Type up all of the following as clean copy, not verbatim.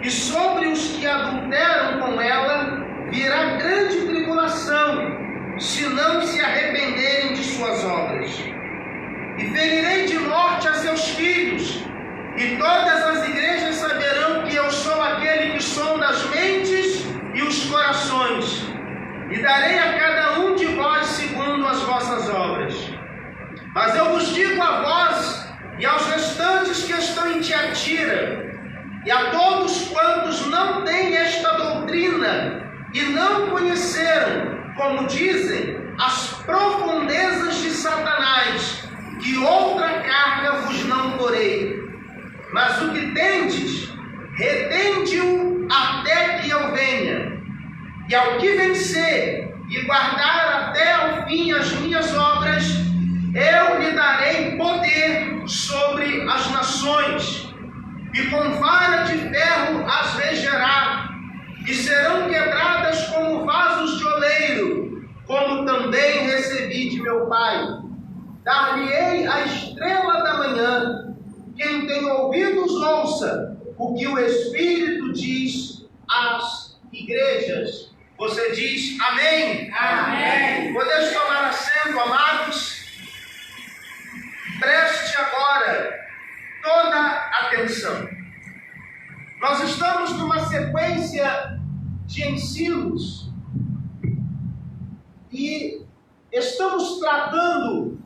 e sobre os que adulteram com ela virá grande tribulação, se não se arrependerem de suas obras. E ferirei de morte a seus filhos, e todas as igrejas saberão que eu sou aquele que sonda as mentes e os corações, e darei a cada um de vós segundo as vossas obras. Mas eu vos digo a vós e aos restantes que estão em Tiatira, e a todos quantos não têm esta doutrina e não conheceram, como dizem, as profundezas de Satanás, que outra carga vos não porei. Mas o que tendes, retende-o até que eu venha. E ao que vencer e guardar até ao fim as minhas obras, eu lhe darei poder sobre as nações, e com vara de ferro as regerá, e serão quebradas como vasos de oleiro, como também recebi de meu Pai. Dar-lhe-ei a estrela da manhã. Quem tem ouvidos, ouça o que o Espírito diz às igrejas. Você diz amém? Amém. Podemos tomar assento, amados? Preste agora toda a atenção. Nós estamos numa sequência de ensinos e estamos tratando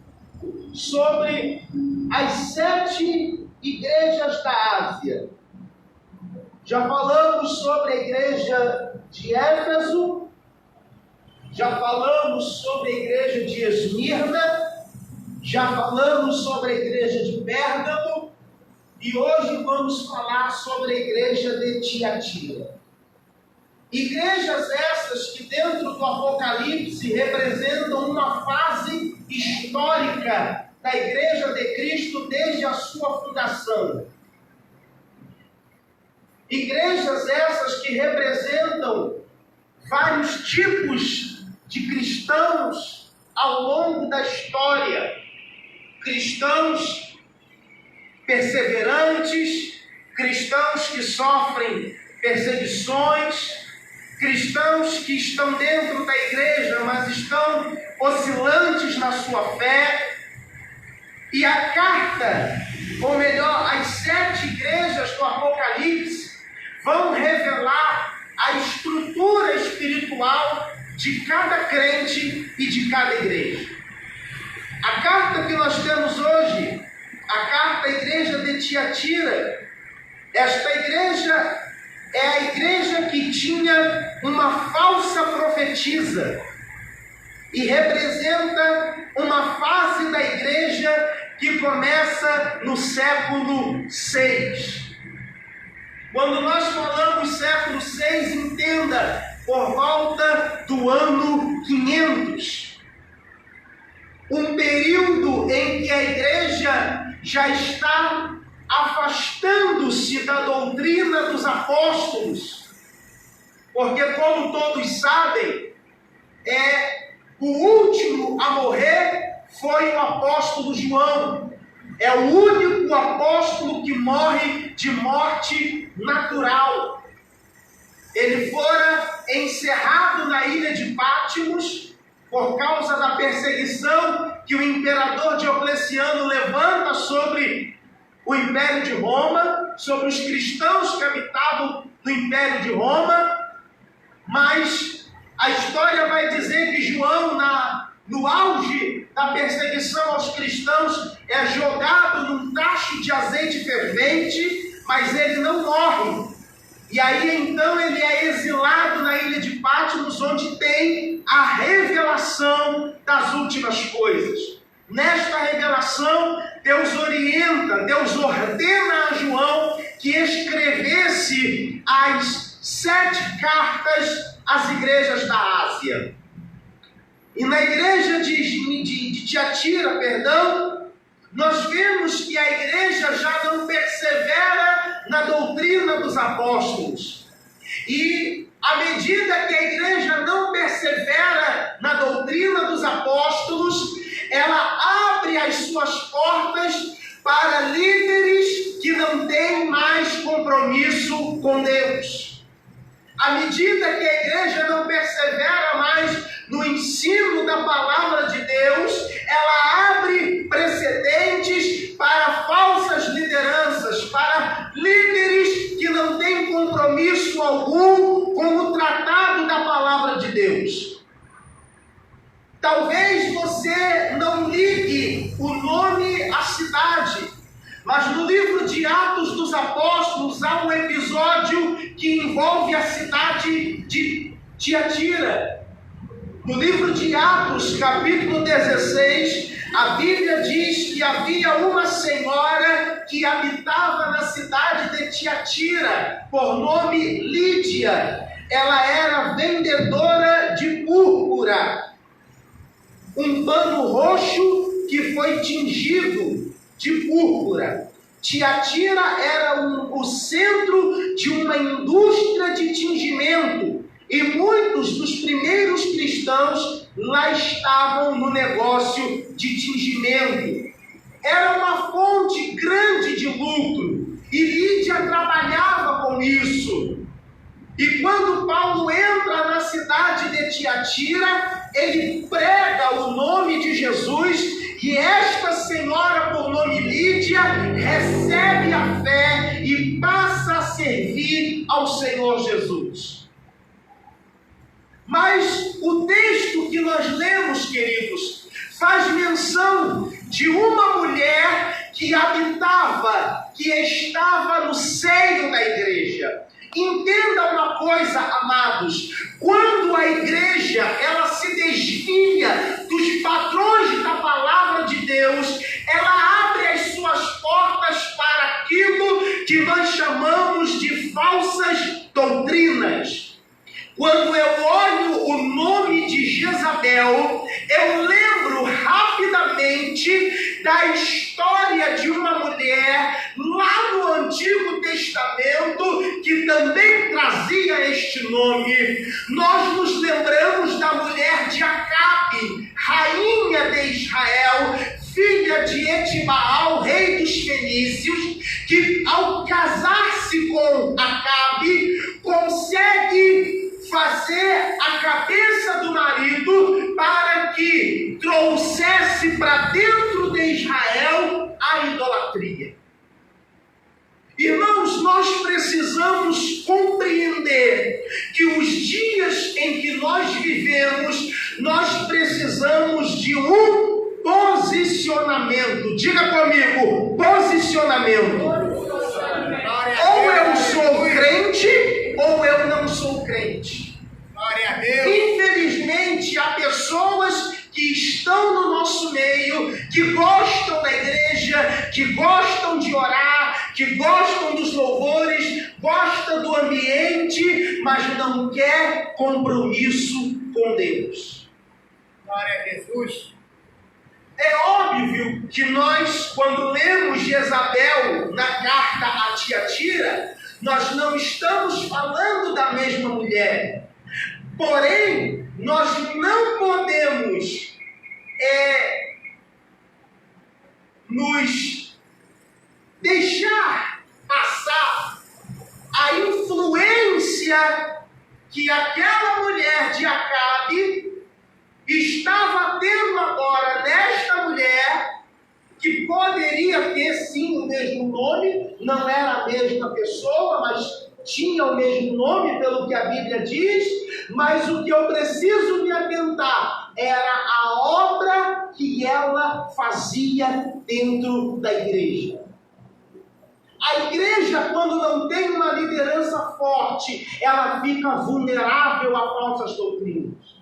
sobre as 7 igrejas da Ásia. Já falamos sobre a igreja de Éfeso, já falamos sobre a igreja de Esmirna, já falamos sobre a igreja de Pérgamo, e hoje vamos falar sobre a igreja de Tiatira. Igrejas essas que dentro do Apocalipse representam uma fase histórica da Igreja de Cristo desde a sua fundação. Igrejas essas que representam vários tipos de cristãos ao longo da história. Cristãos perseverantes, cristãos que sofrem perseguições, cristãos que estão dentro da igreja, mas estão oscilantes na sua fé. E a carta, ou melhor, as 7 igrejas do Apocalipse vão revelar a estrutura espiritual de cada crente e de cada igreja. A carta que nós temos hoje, a carta à igreja de Tiatira, esta igreja é a igreja que tinha uma falsa profetisa e representa uma fase da igreja que começa no século 6. Quando nós falamos século 6, entenda, por volta do ano 500. Um período em que a igreja já está afastando-se da doutrina dos apóstolos, porque, como todos sabem, o último a morrer foi o apóstolo João. É o único apóstolo que morre de morte natural. Ele fora encerrado na ilha de Patmos por causa da perseguição que o imperador Diocleciano levanta sobre o Império de Roma, sobre os cristãos que habitavam no Império de Roma. Mas a história vai dizer que João, no auge da perseguição aos cristãos, é jogado num tacho de azeite fervente, mas ele não morre. E aí então ele é exilado na ilha de Patmos, onde tem a revelação das últimas coisas. Nesta revelação, Deus orienta, Deus ordena a João que escrevesse as 7 cartas às igrejas da Ásia. E na igreja de Tiatira, nós vemos que a igreja já não persevera na doutrina dos apóstolos. E à medida que a igreja não persevera na doutrina dos apóstolos, ela abre as suas portas para líderes que não têm mais compromisso com Deus. À medida que a igreja não persevera mais no ensino da palavra de Deus, ela abre precedentes para falsas lideranças, para líderes que não têm compromisso algum com o tratado da palavra de Deus. Talvez você não ligue o nome à cidade, mas no livro de Atos dos Apóstolos há um episódio que envolve a cidade de Tiatira. No livro de Atos, capítulo 16, a Bíblia diz que havia uma senhora que habitava na cidade de Tiatira, por nome Lídia. Ela era vendedora de púrpura, um pano roxo que foi tingido de púrpura. Tiatira era o centro de uma indústria de tingimento, e muitos dos primeiros cristãos lá estavam no negócio de tingimento. Era uma fonte grande de lucro, e Lídia trabalhava com isso. E quando Paulo entra na cidade de Tiatira, ele prega o nome de Jesus, e esta senhora, por nome Lídia, recebe a fé e passa a servir ao Senhor Jesus. Mas o texto que nós lemos, queridos, faz menção de uma mulher que habitava, que estava no seio da igreja. Entenda uma coisa, amados, quando a igreja ela se desvia dos padrões da palavra de Deus, ela abre as suas portas para aquilo que nós chamamos de falsas doutrinas. Quando eu olho o nome de Jezabel, eu lembro rapidamente da história de uma mulher lá no Antigo Testamento que também trazia este nome. Nós nos lembramos da mulher de Acabe, rainha de Israel, filha de Etibaal, rei dos fenícios, que ao casar-se com Acabe, consegue fazer a cabeça do marido para que trouxesse para dentro de Israel a idolatria. Irmãos, nós precisamos compreender que os dias em que nós vivemos, nós precisamos de um posicionamento. Diga comigo, posicionamento. Ou eu sou crente, ou eu não sou crente. Glória a Deus. Infelizmente, há pessoas que estão no nosso meio, que gostam da igreja, que gostam de orar, que gostam dos louvores, gostam do ambiente, mas não quer compromisso com Deus. Glória a Jesus. É óbvio que nós, quando lemos Jezabel na carta a Tiatira, nós não estamos falando da mesma mulher. Porém, nós não podemos nos deixar passar a influência que aquela mulher de Acabe estava tendo agora nesta mulher, que poderia ter sim o mesmo nome, não era a mesma pessoa, mas tinha o mesmo nome pelo que a Bíblia diz. Mas o que eu preciso me atentar era a obra que ela fazia dentro da igreja. A igreja, quando não tem uma liderança forte, ela fica vulnerável a falsas doutrinas.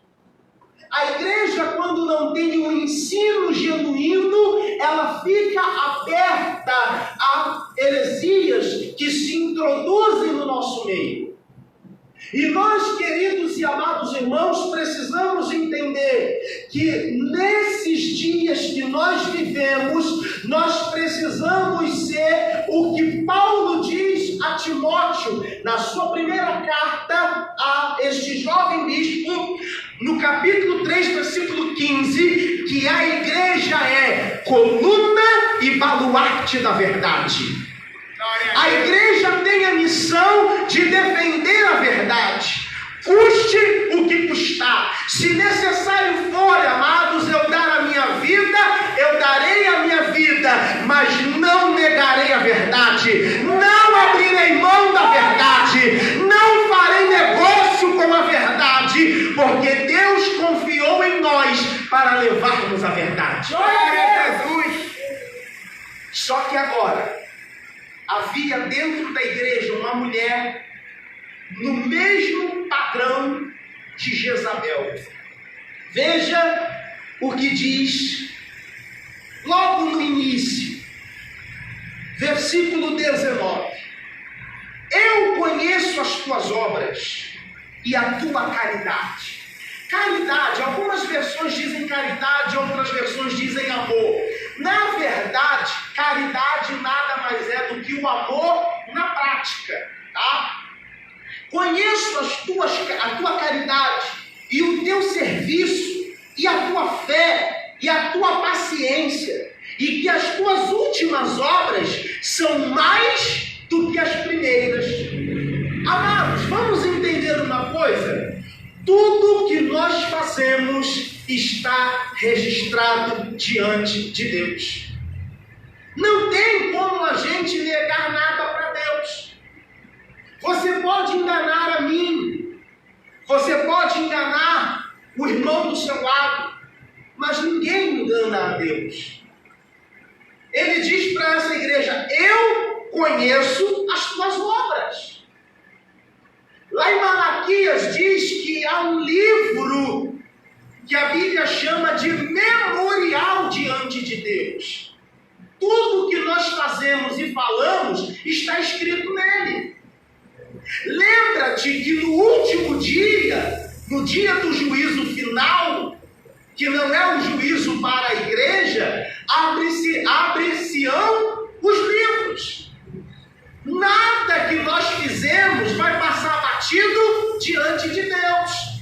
A igreja, quando não tem um ensino genuíno, ela fica aberta a heresias que se introduzem no nosso meio. E nós, queridos e amados irmãos, precisamos entender que nesses dias que nós vivemos, nós precisamos ser o que Paulo diz a Timóteo, na sua primeira carta a este jovem bispo, no capítulo 3, versículo 15, que a igreja é coluna e baluarte da verdade. A igreja tem a missão de defender a verdade, custe o que custar. Se necessário for, amados, eu dar a minha vida, eu darei a minha vida, mas não negarei a verdade, não abrirei mão da verdade, não farei negócio com a verdade, porque Deus confiou em nós para levarmos a verdade. Glória a Jesus. Só que agora, havia dentro da igreja uma mulher no mesmo padrão de Jezabel. Veja o que diz logo no início, versículo 19: eu conheço as tuas obras e a tua caridade. Caridade, algumas versões dizem caridade, outras versões dizem amor. Na verdade, caridade nada mais é do que o amor na prática, tá? Conheço a tua caridade e o teu serviço e a tua fé e a tua paciência, e que as tuas últimas obras são mais do que as primeiras. Amados, vamos entender uma coisa: tudo que nós fazemos está registrado diante de Deus. Não tem como a gente negar nada para Deus. Você pode enganar a mim, você pode enganar o irmão do seu lado, mas ninguém engana a Deus. Ele diz para essa igreja: eu conheço as tuas obras. Lá em Malaquias diz que há um livro que a Bíblia chama de memorial diante de Deus. Tudo que nós fazemos e falamos está escrito nele. Lembra-te que no último dia, no dia do juízo final, que não é um juízo para a igreja, abre-se-ão os livros. Nada que nós fizemos vai passar batido diante de Deus.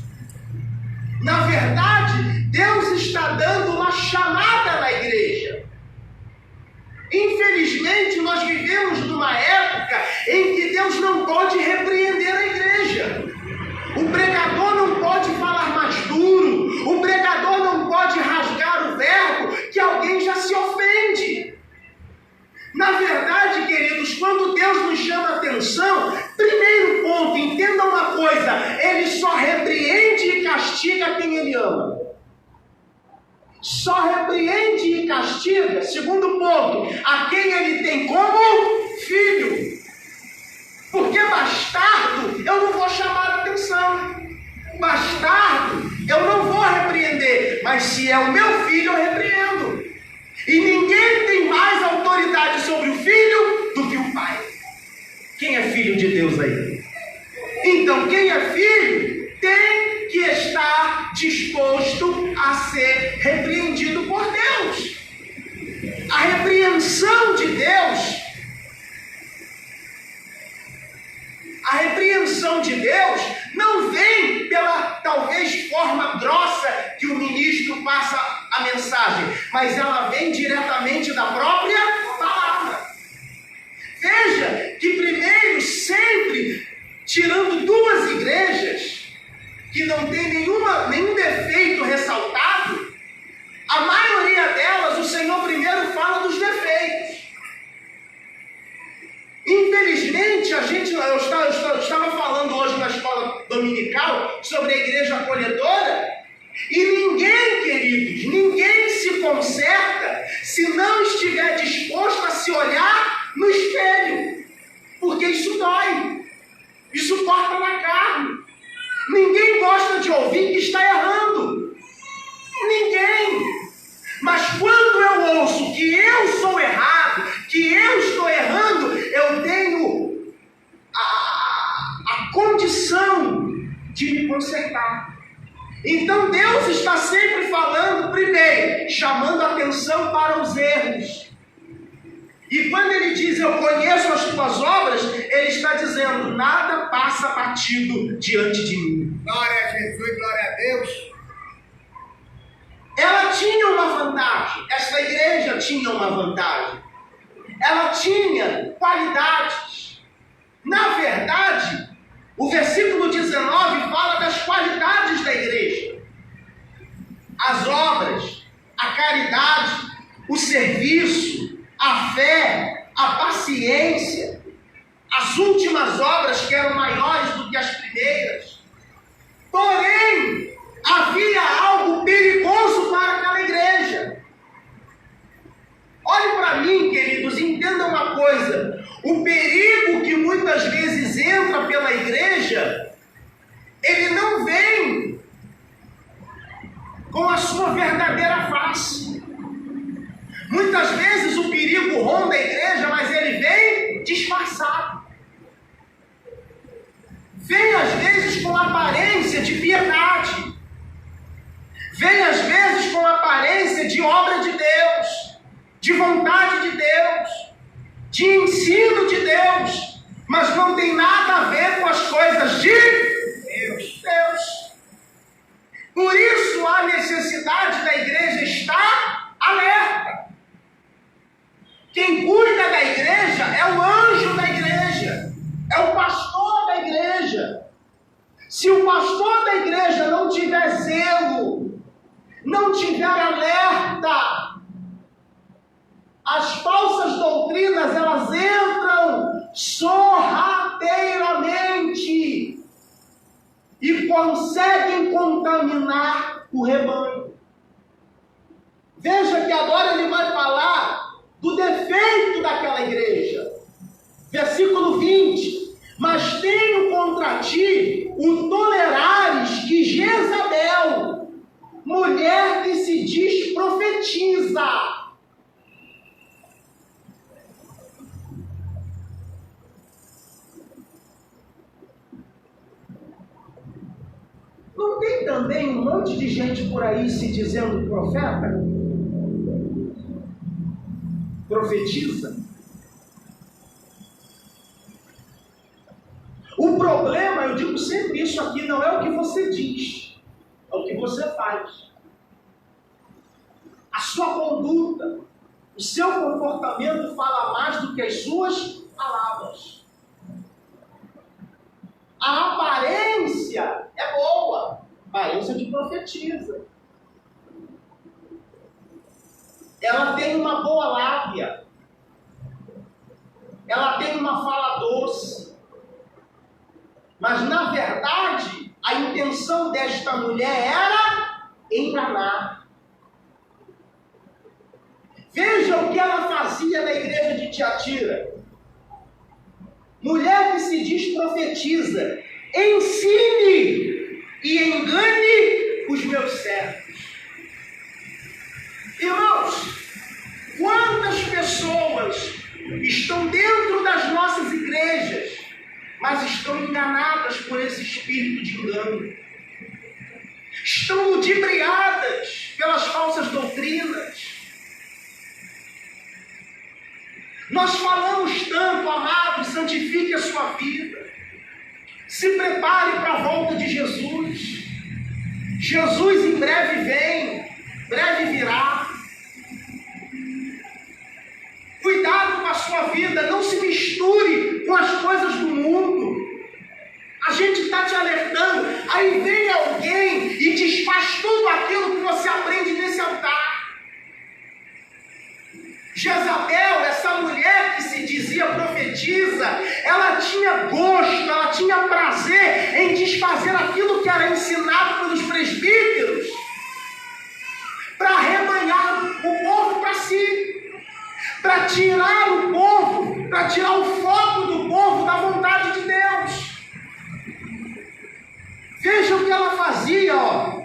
Na verdade, Deus está dando uma chamada na igreja. Infelizmente, nós vivemos numa época em que Deus não pode repreender a igreja. O pregador não pode falar mais duro, o pregador não pode rasgar o verbo, que alguém já se ofende. Na verdade, queridos, quando Deus nos chama a atenção, primeiro ponto, entenda uma coisa: Ele só repreende e castiga quem Ele ama. Só repreende e castiga, segundo ponto, a quem Ele tem como filho. Porque bastardo, eu não vou chamar a atenção. Bastardo, eu não vou repreender. Mas se é o meu filho, eu repreendo. E ninguém tem mais autoridade sobre o filho do que o pai. Quem é filho de Deus aí? Então, quem é filho tem que estar disposto a ser repreendido por Deus. A repreensão de Deus, não vem pela talvez forma grossa que o ministro passa a mensagem, mas ela vem diretamente da própria palavra. Veja que primeiro, sempre, tirando duas igrejas que não tem nenhum defeito ressaltado, a maioria delas, o Senhor primeiro fala dos defeitos. Infelizmente, eu estava falando hoje na escola dominical sobre a igreja acolhedora, e ninguém, queridos, ninguém se conserta se não estiver disposto a se olhar no espelho, porque isso dói, isso corta na carne. Ninguém gosta de ouvir que está errando, ninguém. Mas quando eu ouço que eu sou errado, que eu estou errando, eu tenho a condição de me consertar. Então Deus está sempre falando primeiro, chamando a atenção para os erros. E quando Ele diz, eu conheço as tuas obras, Ele está dizendo, nada passa batido diante de mim. Glória a Jesus, glória a Deus. Ela tinha uma vantagem, essa igreja tinha uma vantagem. ela tinha qualidades. Na verdade, o versículo 19 fala das qualidades da igreja. As obras, a caridade, o serviço, a fé, a paciência, as últimas obras que eram maiores do que as primeiras. Porém, havia algo perigoso para aquela igreja. Olhe para mim, queridos, entenda uma coisa. O perigo que muitas vezes entra pela igreja, ele não vem com a sua verdadeira face. Muitas vezes o perigo ronda a igreja, mas ele vem disfarçado. Vem às vezes com aparência de piedade. Vem às vezes com aparência de obra de Deus, de vontade de Deus, de ensino de Deus, mas não tem nada a ver com as coisas de Deus. Por isso a necessidade da igreja estar alerta. Quem cuida da igreja é o anjo da igreja, é o pastor da igreja. Se o pastor da igreja não tiver zelo, não tiver alerta, as falsas doutrinas, elas entram sorrateiramente e conseguem contaminar o rebanho. Veja que agora ele vai falar do defeito daquela igreja. Versículo 20. Mas tenho contra ti o tolerares que Jezabel, mulher que se diz profetiza, não tem também um monte de gente por aí se dizendo profeta? Profetiza? O problema, eu digo sempre isso aqui, não é o que você diz, é o que você faz. A sua conduta, o seu comportamento fala mais do que as suas palavras. A aparência é boa, aparência de profetiza. Ela tem uma boa lábia, ela tem uma fala doce. Mas, na verdade, a intenção desta mulher era enganar. Veja o que ela fazia na igreja de Tiatira. Mulher que se diz profetiza, ensine e engane os meus servos. Irmãos, quantas pessoas estão dentro das nossas igrejas, mas estão enganadas por esse espírito de engano. Estão ludibriadas pelas falsas doutrinas. Nós falamos tanto, amados, santifique a sua vida. Se prepare para a volta de Jesus. Jesus em breve vem, breve virá. Cuidado com a sua vida, não se misture com as coisas do mundo. A gente está te alertando, aí vem alguém e desfaz tudo aquilo que você aprende nesse altar. Jezabel, essa mulher que se dizia profetiza, ela tinha gosto, ela tinha prazer em desfazer aquilo que era ensinado pelos presbíteros para arrebanhar o povo para si. Para tirar o povo, para tirar o foco do povo da vontade de Deus. Veja o que ela fazia, ó.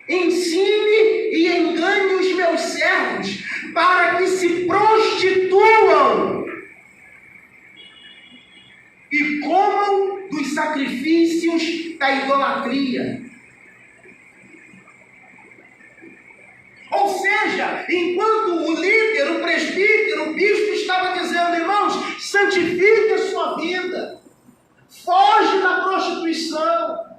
Ensine e engane os meus servos, para que se prostituam e comam dos sacrifícios da idolatria. Ou seja, enquanto o líder, o presbítero, o bispo estava dizendo, irmãos, santifique a sua vida, foge da prostituição,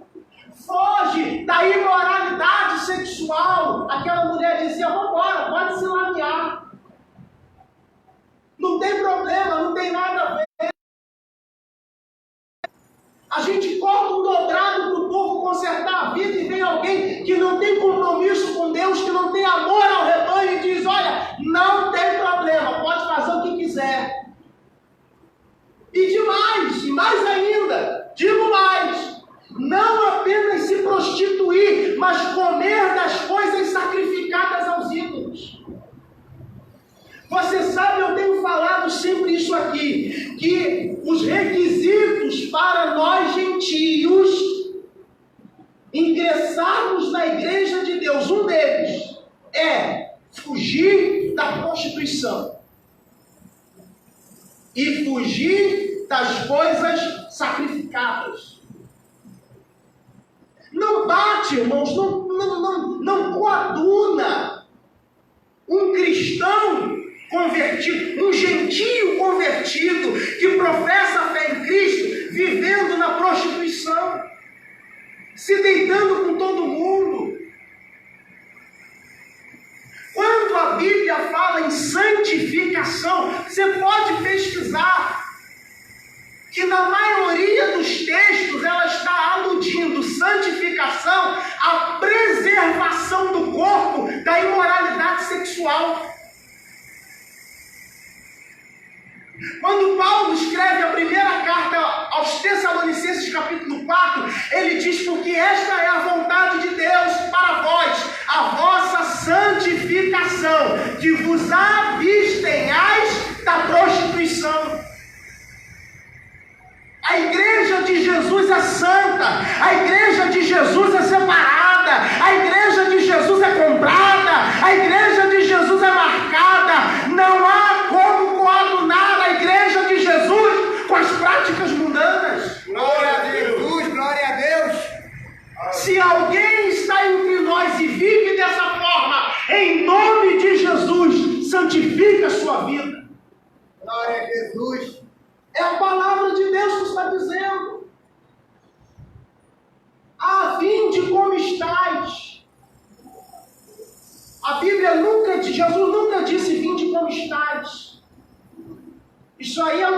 foge da imoralidade sexual. Aquela mulher dizia, vamos embora, pode se lamear. tem nada a ver. A gente corta um dobrado para o povo consertar a vida e vem alguém que não tem compromisso com Deus, que não tem amor ao rebanho e diz, olha, não tem problema, pode fazer o que quiser. E mais ainda, digo mais, não apenas se prostituir, mas comer das coisas sacrificadas aos ídolos. Você sabe, eu tenho falado sempre isso aqui, que os requisitos para nós gentios ingressarmos na igreja de Deus, um deles é fugir da prostituição e fugir das coisas sacrificadas. Não bate, irmãos, não coaduna um cristão convertido, um gentio convertido, que professa a fé em Cristo, vivendo na prostituição, se deitando com todo mundo. Quando a Bíblia fala em santificação, você pode pesquisar, que na maioria dos textos ela está aludindo santificação à preservação do corpo da imoralidade sexual. Quando Paulo escreve a primeira carta aos Tessalonicenses, capítulo 4, ele diz, porque esta é a vontade de Deus para vós, a vossa santificação, que vos abstenhais da prostituição. A igreja de Jesus é santa, a igreja de Jesus é separada, a igreja de Jesus é comprada, a igreja de Jesus é marcada. Não há como coadunar a igreja de Jesus com as práticas mundanas. Glória a Jesus, glória a Deus. Se alguém está entre nós e vive dessa forma, em nome de Jesus, santifica a sua vida. Glória a Jesus. É a palavra de Deus que está dizendo. Vinde como estáis. A Bíblia Jesus nunca disse vinde como estáis. Isso aí é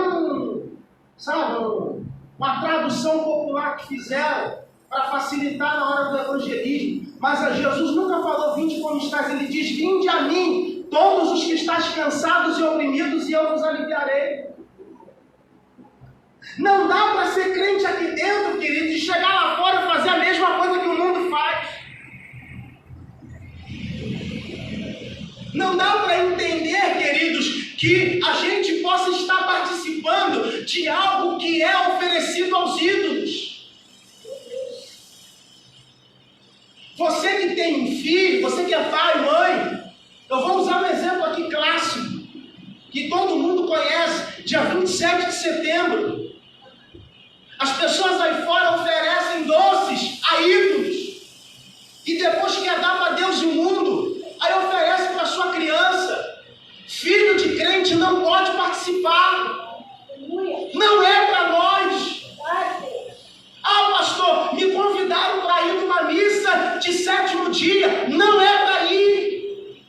uma tradução popular que fizeram para facilitar na hora do evangelismo. Mas Jesus nunca falou vinde como estáis. Ele diz, vinde a mim, todos os que estáis cansados e oprimidos, e eu vos aliviarei. Não dá para ser crente aqui dentro, querido, e chegar lá fora e fazer a mesma coisa que o mundo faz. Não dá para entender, queridos, que a gente possa estar participando de algo que é oferecido aos ídolos. Você que tem um filho, você que é pai, mãe, eu vou usar um exemplo aqui clássico, que todo mundo conhece, dia 27 de setembro. As pessoas aí fora oferecem doces a ídolos. E depois quer dar para Deus e o mundo. Aí oferece para sua criança. Filho de crente não pode participar. Não é para nós. Pastor, me convidaram para ir numa missa de 7º dia. Não é para ir.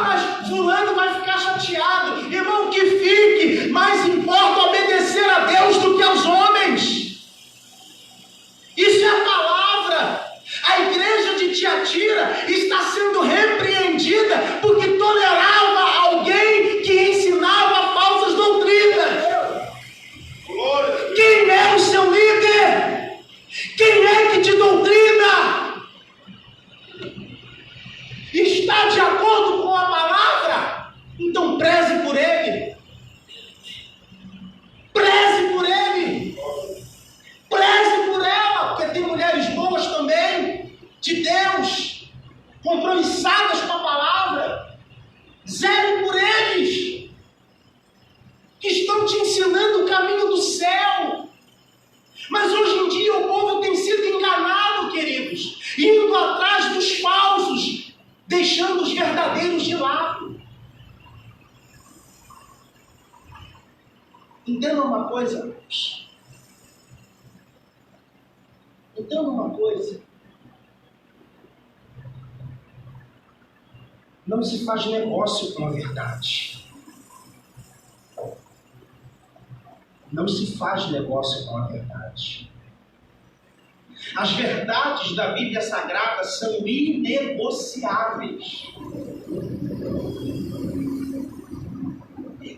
Mas fulano vai ficar chateado. Irmão, que fique. Mais importa obedecer a Deus do que aos homens. Isso é a palavra. A igreja de Tiatira está sendo repreendida porque tolerava alguém que ensinava falsas doutrinas. Quem é o seu líder? Quem é que te doutrina? Está de acordo com a palavra? Então preze por ele. Preze por ele. Preze por ela, porque tem mulheres boas também, de Deus, compromissadas com a palavra. Zele por eles, que estão te ensinando o caminho do céu. Mas hoje em dia o povo tem sido enganado, queridos, indo atrás dos falsos, deixando os verdadeiros de lado. Entenda uma coisa, irmãos. Entenda uma coisa. Não se faz negócio com a verdade. Não se faz negócio com a verdade. As verdades da Bíblia Sagrada são inegociáveis.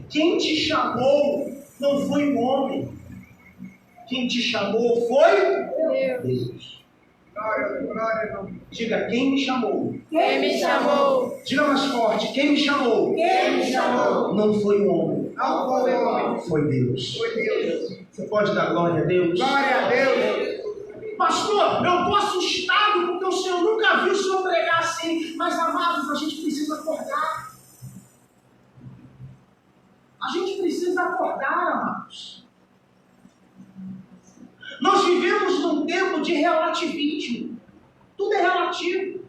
Quem te chamou não foi o homem. Quem te chamou foi Deus. Diga, quem me chamou? Quem me chamou? Diga mais forte, quem me chamou? Quem me chamou? Não foi o homem. Não foi o homem. Foi Deus. Foi Deus. Você pode dar glória a Deus? Glória a Deus. Pastor, eu estou assustado porque o Senhor nunca viu o Senhor pregar assim. Mas, amados, a gente precisa acordar. A gente precisa acordar, amados. Nós vivemos num tempo de relativismo. Tudo é relativo.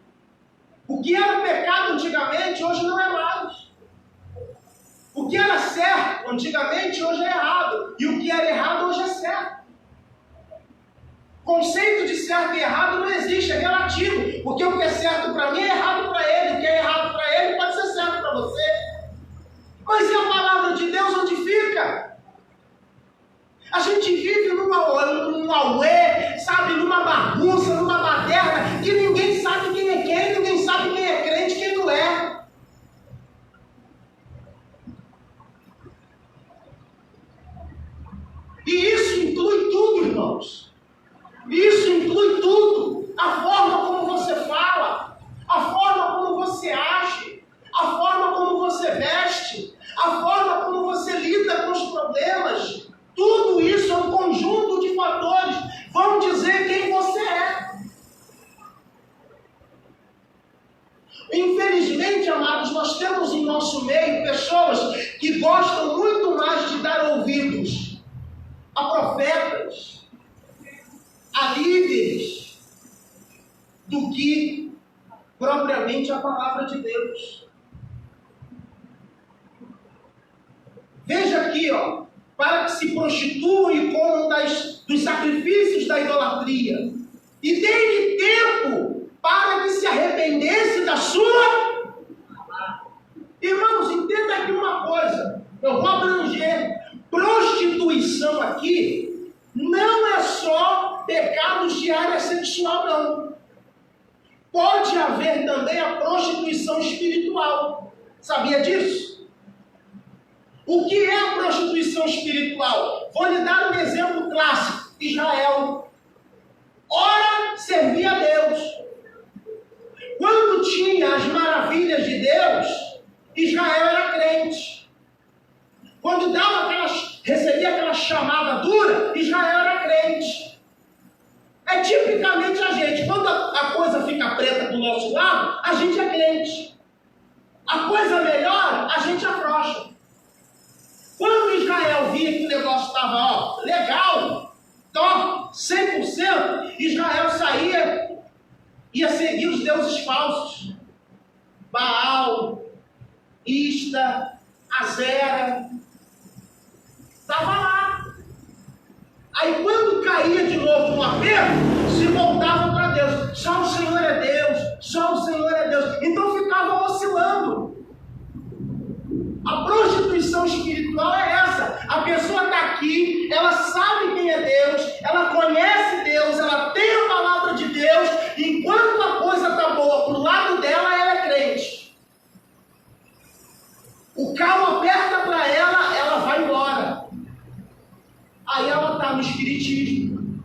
O que era pecado antigamente, hoje não é mais. O que era certo antigamente, hoje é errado. E o que era errado, hoje é certo. O conceito de certo e errado não existe, é relativo. Porque o que é certo para mim é errado para ele. O que é errado para ele pode ser certo para você. Mas e a palavra de Deus onde fica? A gente vive num auê, sabe, numa bagunça, numa baderna, e ninguém sabe quem é quem, ninguém sabe quem é crente, quem não é. E isso inclui tudo, irmãos. Isso inclui tudo. A forma como você fala, a forma como você age, a forma como você veste, a forma como você lida com os problemas. Tudo isso é um conjunto de fatores. Vão dizer quem você é. Infelizmente, amados, nós temos em nosso meio pessoas que gostam muito mais de dar ouvidos a profetas, a líderes, do que propriamente a palavra de Deus. Veja aqui, ó, para que se prostituam e comam dos sacrifícios da idolatria, e dê-lhe tempo para que se arrependesse da sua. Irmãos, entenda aqui uma coisa, eu vou abranger. Prostituição aqui não é só pecados de área sexual, não. Pode haver também a prostituição espiritual. Sabia disso? O que é a prostituição espiritual? Vou lhe dar um exemplo clássico. Israel. Ora, servia a Deus. Quando tinha as maravilhas de Deus, Israel era crente. Quando recebia aquela chamada dura, Israel era crente. É tipicamente a gente. Quando a coisa fica preta do nosso lado, a gente é crente. A coisa melhora, a gente afrouxa. Quando Israel via que o negócio estava legal, top, 100%, Israel saía, ia seguir os deuses falsos. Baal, Ista, Azera. Estava lá. Aí quando caía de novo no aperto, se voltava para Deus. Só o Senhor é Deus, só o Senhor é Deus. Então ficava oscilando. A prostituição espiritual é essa. A pessoa está aqui, ela sabe quem é Deus, ela conhece Deus, ela tem a palavra de Deus, e enquanto a coisa está boa para o lado dela, ela é crente. O calo aperta para ela, ela vai embora. Aí ela está no espiritismo,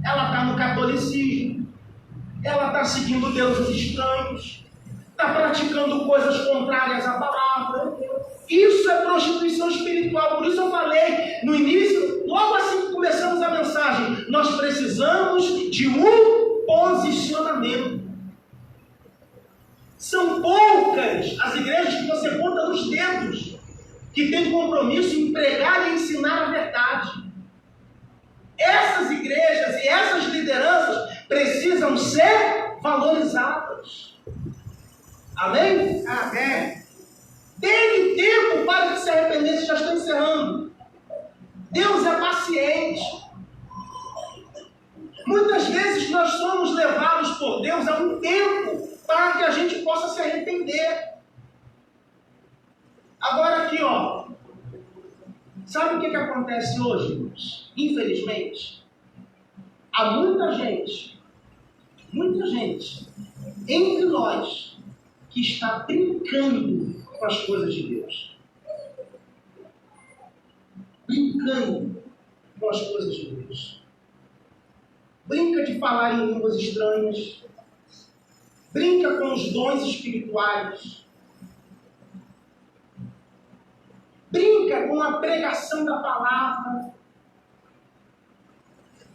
ela está no catolicismo, ela está seguindo deuses estranhos, está praticando coisas contrárias à palavra. Isso é prostituição espiritual. Por isso eu falei no início, logo assim que começamos a mensagem, nós precisamos de um posicionamento. São poucas as igrejas que você conta nos dedos que têm compromisso em pregar e ensinar a verdade. Essas igrejas e essas lideranças precisam ser valorizadas. Amém? Amém. Dê-lhe tempo para que se arrependesse. Já estou encerrando. Deus é paciente. Muitas vezes nós somos levados por Deus a um tempo para que a gente possa se arrepender. Agora aqui, ó. Sabe o que acontece hoje, irmãos? Infelizmente, há muita gente entre nós que está brincando com as coisas de Deus. Brincando com as coisas de Deus. Brinca de falar em línguas estranhas. Brinca com os dons espirituais. Brinca com a pregação da palavra.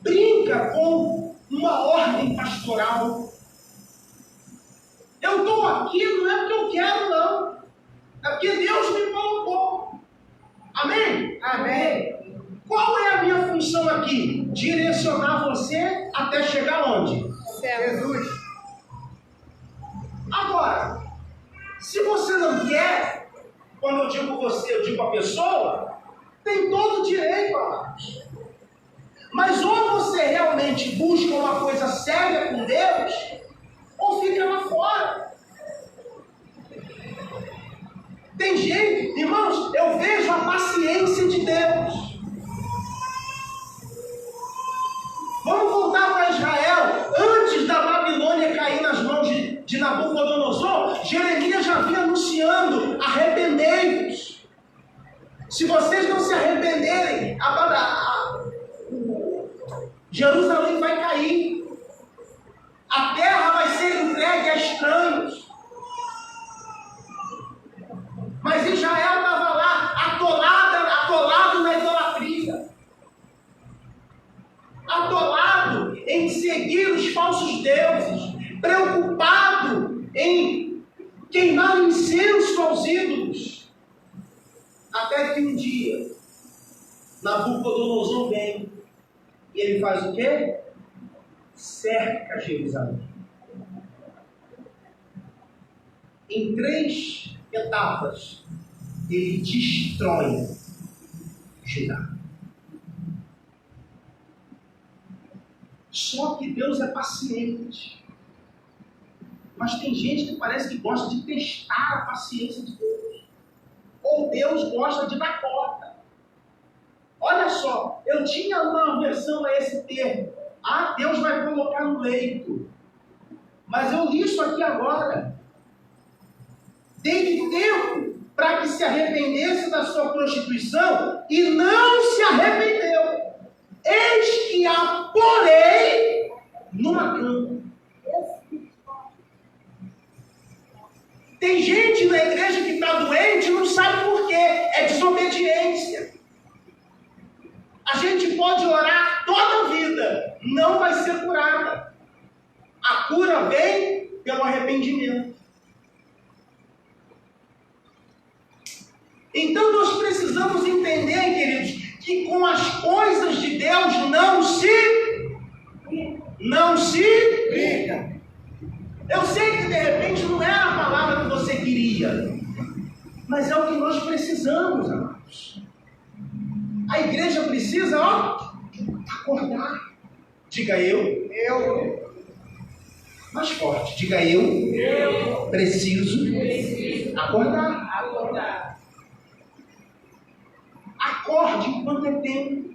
Brinca com uma ordem pastoral. Eu estou aqui não é porque eu quero, não. É porque Deus me colocou. Amém? Amém. Qual é a minha função aqui? Direcionar você até chegar onde? Jesus. Agora, se você não quer, quando eu digo você, eu digo a pessoa, tem todo o direito, amados. Mas ou você realmente busca uma coisa séria com Deus, ou fica lá fora. Tem gente, irmãos, eu vejo a paciência de Deus. Vamos voltar para Israel. Antes da Babilônia cair nas mãos de Nabucodonosor, Jeremias já vinha anunciando: arrependei-vos. Se vocês não se arrependerem, Jerusalém vai cair. A terra vai ser entregue a estranhos. Mas Israel estava lá, atolado na idolatria. Atolado em seguir os falsos deuses. Preocupado em queimar incenso aos ídolos. Até que um dia, Nabucodonosor vem. E ele faz o quê? Cerca Jerusalém. Em 3 etapas, ele destrói Judá. Só que Deus é paciente. Mas tem gente que parece que gosta de testar a paciência de Deus. Ou Deus gosta de dar corda. Olha só, eu tinha uma versão a esse termo. Ah, Deus vai colocar no leito. Mas eu li isso aqui agora. Teve tempo para que se arrependesse da sua prostituição e não se arrependeu. Eis que a porei numa cama. Tem gente na igreja que está doente e não sabe por quê. É desobediência. A gente pode orar toda a vida, não vai ser curada. A cura vem pelo arrependimento. Então nós precisamos entender, queridos, que com as coisas de Deus não se Brinca. Eu sei que de repente não era a palavra que você queria, mas é o que nós precisamos, amados. A igreja precisa, acordar. Diga eu. Mais forte. Diga eu. Preciso acordar. Acorde enquanto é tempo.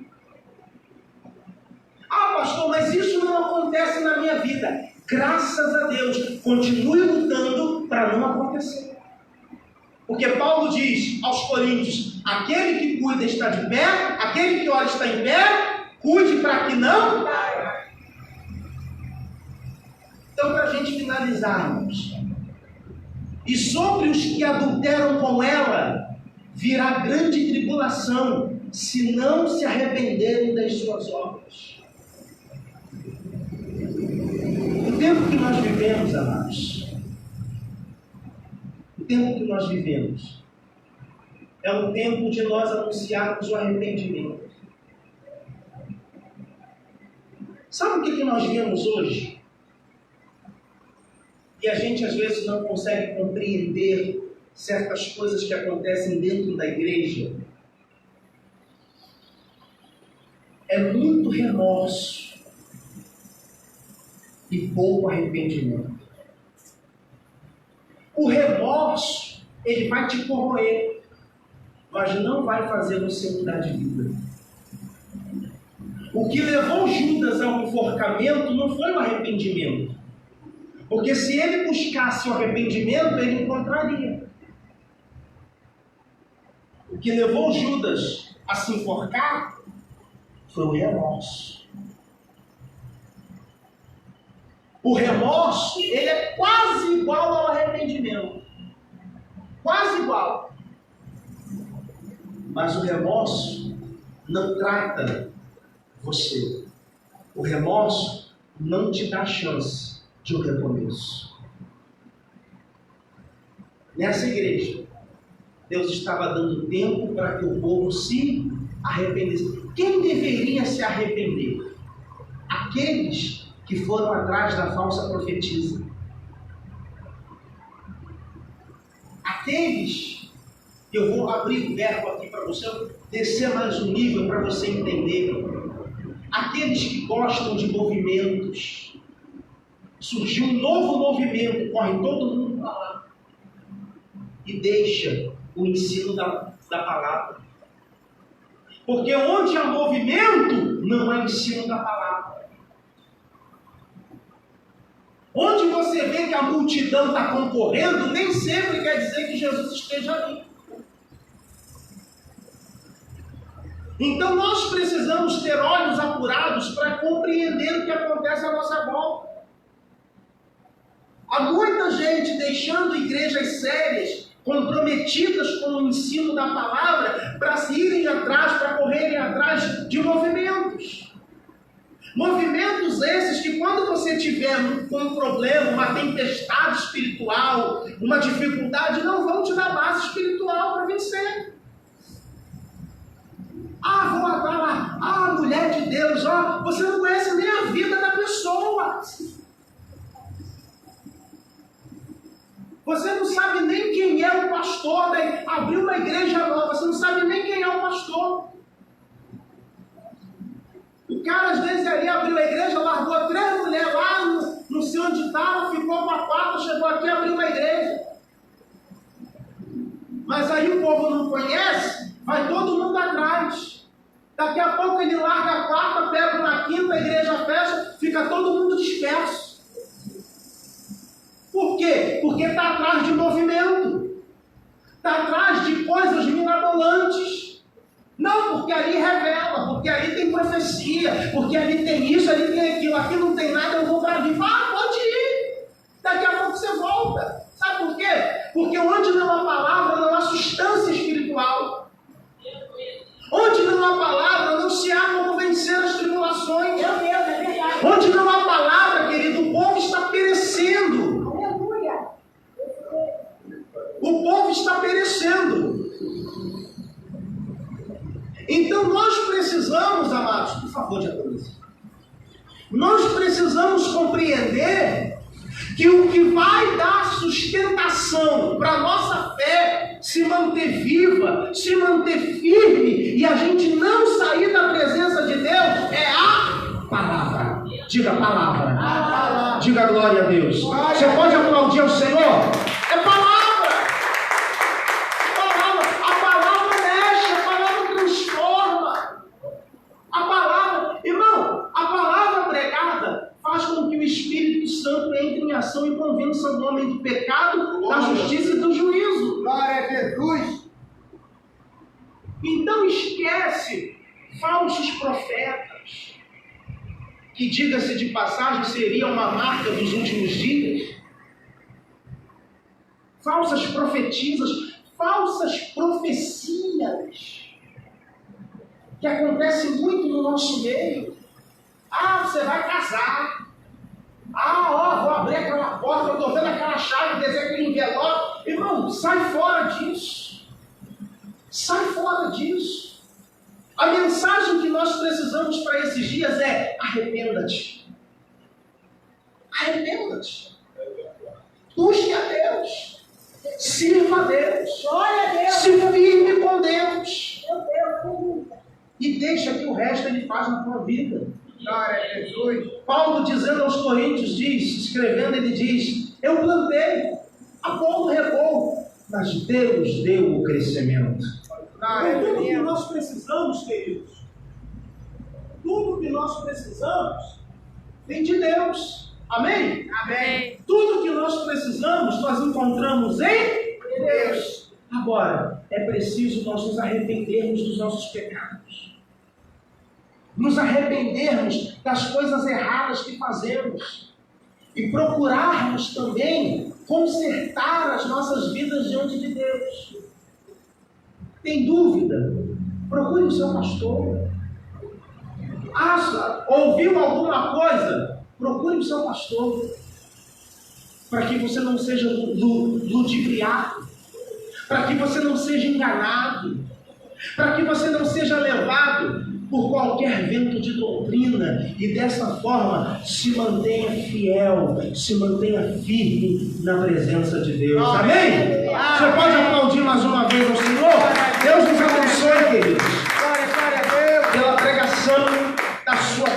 Ah, pastor, mas isso não acontece na minha vida. Graças a Deus. Continue lutando para não acontecer. Porque Paulo diz aos Coríntios: aquele que cuida está de pé, aquele que ora está em pé, cuide para que não. Então, para a gente finalizarmos, e sobre os que adulteram com ela, virá grande tribulação, se não se arrependerem das suas obras. O tempo que nós vivemos, amados, o tempo que nós vivemos é o tempo de nós anunciarmos o arrependimento. Sabe o que nós vemos hoje? E a gente às vezes não consegue compreender certas coisas que acontecem dentro da igreja. É muito remorso e pouco arrependimento. O remorso, ele vai te corroer. mas não vai fazer você mudar de vida. O que levou Judas ao enforcamento não foi o arrependimento. Porque se ele buscasse o arrependimento, ele encontraria. O que levou Judas a se enforcar foi o remorso. O remorso, ele é quase igual ao arrependimento. Quase igual. Mas o remorso não trata você. O remorso não te dá chance de um recomeço. Nessa igreja, Deus estava dando tempo para que o povo se arrependesse. Quem deveria se arrepender? Aqueles que foram atrás da falsa profetisa. Aqueles, eu vou abrir o verbo aqui para você, descer mais um nível para você entender. Aqueles que gostam de movimentos. Surgiu um novo movimento, corre todo mundo para lá. E deixa o ensino da palavra. Porque onde há movimento, não há ensino da palavra. Onde você vê que a multidão está concorrendo, nem sempre quer dizer que Jesus esteja ali. Então nós precisamos ter olhos apurados para compreender o que acontece à nossa volta. Há muita gente deixando igrejas sérias, comprometidas com o ensino da palavra, para se irem atrás, para correrem atrás de movimentos. Movimentos esses que quando você tiver um problema, uma tempestade espiritual, uma dificuldade, não vão te dar base espiritual para vencer. Vou atrás lá, mulher de Deus, você não conhece nem a vida da pessoa. Você não sabe nem quem é o pastor, né? Abriu uma igreja nova, você não sabe nem quem é o pastor. O cara, às vezes, ali abriu a igreja, largou 3 mulheres lá, não sei onde estava, ficou com a 4, chegou aqui e abriu uma igreja. Mas aí o povo não conhece, vai todo mundo atrás. Daqui a pouco ele larga a 4, pega uma 5ª, a igreja fecha, fica todo mundo disperso. Por quê? Porque está atrás de movimento. Está atrás de coisas mirabolantes. Não, porque ali revela, porque ali tem profecia, porque ali tem isso, ali tem aquilo, aqui não tem nada, eu vou para ali. Pode ir. Daqui a pouco você volta. Sabe por quê? Porque onde não há palavra, não há substância espiritual. Onde não há palavra, não se há como vencer as tribulações. Onde não há palavra, querido, o povo está perecendo. O povo está perecendo. Então nós precisamos, amados, por favor, diaconisa, nós precisamos compreender que o que vai dar sustentação para a nossa fé se manter viva, se manter firme e a gente não sair da presença de Deus é a palavra. Diga palavra. Diga glória a Deus. Você pode aplaudir ao Senhor? É palavra. Entre em ação e convença o homem do pecado, da justiça e do juízo. Glória a Jesus. Então esquece falsos profetas, que, diga-se de passagem, seria uma marca dos últimos dias. Falsas profetisas, falsas profecias, que acontecem muito no nosso meio. Você vai casar. Vou abrir aquela porta, eu estou vendo aquela chave, descer aquele envelope. Irmão, sai fora disso. Sai fora disso. A mensagem que nós precisamos para esses dias é: arrependa-te. Arrependa-te. Busque a Deus. Sirva a Deus. Glória a Deus. Se firme com Deus. Meu Deus. E deixa que o resto Ele faz na tua vida. Glória a Jesus. Paulo, dizendo aos Coríntios, escrevendo, ele diz: eu plantei, Apolo regou, mas Deus deu o crescimento. Então, tudo que nós precisamos, queridos, tudo que nós precisamos vem de Deus. Amém? Amém. Tudo que nós precisamos, nós encontramos em Deus. Agora, é preciso nós nos arrependermos dos nossos pecados. Nos arrependermos das coisas erradas que fazemos. E procurarmos também consertar as nossas vidas diante de Deus. Tem dúvida? Procure o seu pastor. Ouviu alguma coisa? Procure o seu pastor. Para que você não seja ludibriado. Para que você não seja enganado. Para que você não seja levado por qualquer vento de doutrina e dessa forma se mantenha fiel, se mantenha firme na presença de Deus. Amém? Você pode aplaudir mais uma vez ao Senhor? Deus nos abençoe, queridos, pela pregação da sua